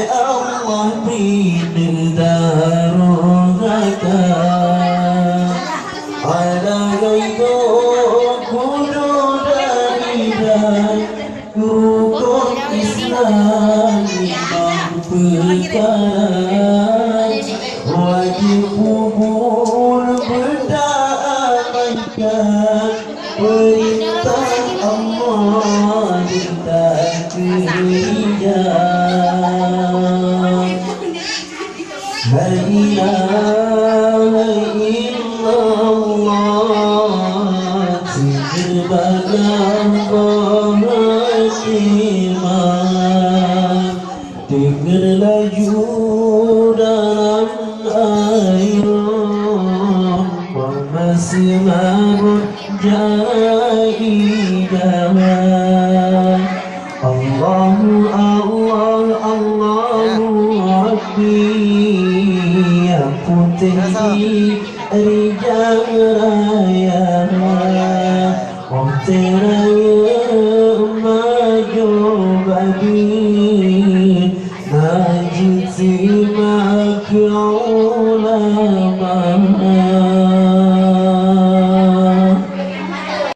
Allah berdarahkan ala gaido kudu dari rukun Islam perkara wajib kubur berdamaikan perintah Allah tidak kerijang. La ilaha illallah sebagai beriman dengar laju dalam air masih mabuk jaidah. Allahu Allah Allahu Rabbi aku tinggi rijal raya om teraya maju bagi